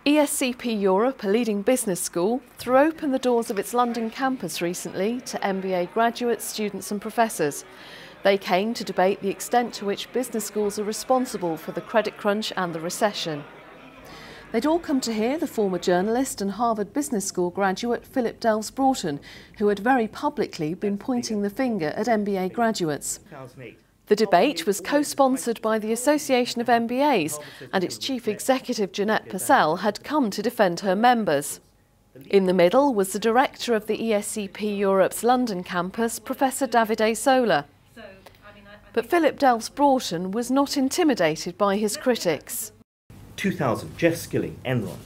ESCP-Europe, a leading business school, threw open the doors of its London campus recently to MBA graduates, students and professors. They came to debate the extent to which business schools are responsible for the credit crunch and the recession. They'd all come to hear the former journalist and Harvard Business School graduate Philip Delves-Broughton, who had very publicly been pointing the finger at MBA graduates. The debate was co-sponsored by the Association of MBAs, and its chief executive Jeanette Purcell had come to defend her members. In the middle was the director of the ESCP-Europe's London campus, Professor Davide Sola. But Philip Delves-Broughton was not intimidated by his critics. 2000, Jeff Skilling, Enron.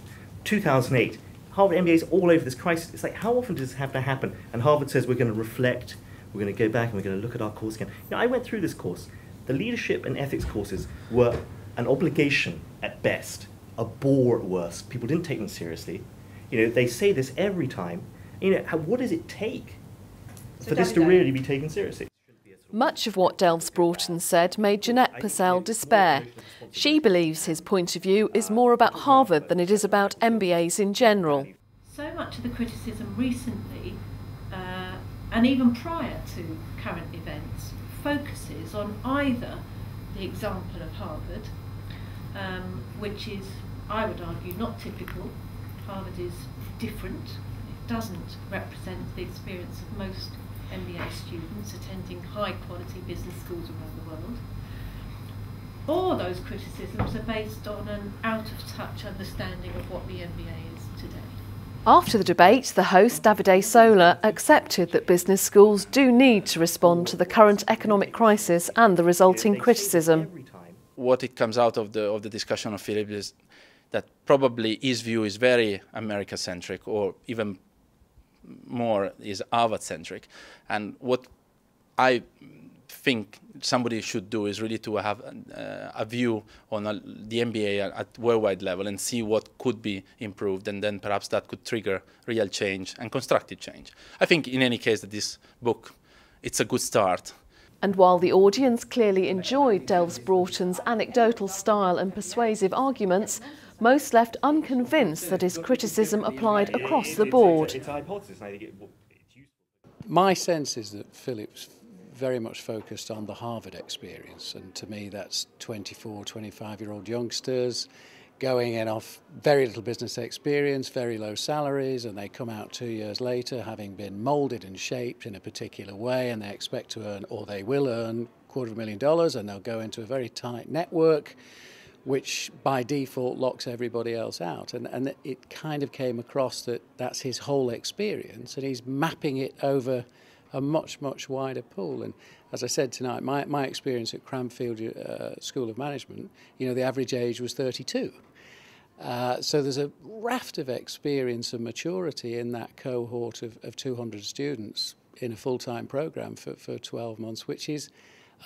2008, Harvard MBAs all over this crisis. It's like, how often does this have to happen? And Harvard says we're going to reflect, we're going to go back and we're going to look at our course again. You know, I went through this course. The leadership and ethics courses were an obligation at best, a bore at worst. People didn't take them seriously. You know, they say this every time. You know, what does it take for this to really be taken seriously? Much of what Delves-Broughton said made Jeanette Purcell despair. She believes his point of view is more about Harvard than it is about MBAs in general. So much of the criticism recently, and even prior to current events, focuses on either the example of Harvard, which is, I would argue, not typical. Harvard is different. It doesn't represent the experience of most MBA students attending high-quality business schools around the world. Or those criticisms are based on an out-of-touch understanding of what the MBA is today. After the debate, the host, Davide Sola, accepted that business schools do need to respond to the current economic crisis and the resulting criticism. What it comes out of the discussion of Philip is that probably his view is very America-centric, or even more is Harvard-centric. And what I think somebody should do is really to have a view on the MBA at worldwide level and see what could be improved, and then perhaps that could trigger real change and constructive change. I think in any case that this book, it's a good start. And while the audience clearly enjoyed Delves-Broughton's anecdotal style and persuasive arguments, most left unconvinced that his criticism applied across the board. My sense is that Philip's very much focused on the Harvard experience, and to me that's 24, 25-year-old youngsters going in off very little business experience, very low salaries, and they come out 2 years later having been moulded and shaped in a particular way, and they expect to earn, or they will earn, $250,000, and they'll go into a very tight network which by default locks everybody else out. And it kind of came across that that's his whole experience, and he's mapping it over a much, much wider pool. And as I said tonight, my experience at Cranfield School of Management, you know, the average age was 32. So there's a raft of experience and maturity in that cohort of 200 students in a full-time program for 12 months, which is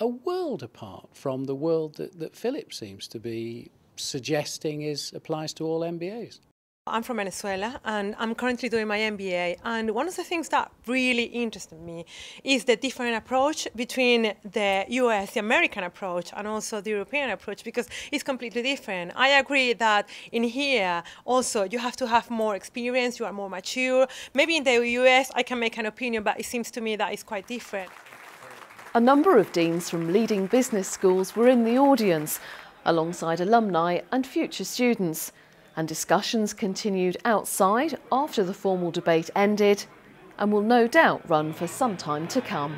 a world apart from the world that Philip seems to be suggesting applies to all MBAs. I'm from Venezuela and I'm currently doing my MBA, and one of the things that really interested me is the different approach between the US, the American approach, and also the European approach, because it's completely different. I agree that in here also you have to have more experience, you are more mature. Maybe in the US I can make an opinion, but it seems to me that it's quite different. A number of deans from leading business schools were in the audience, alongside alumni and future students. And discussions continued outside after the formal debate ended and will no doubt run for some time to come.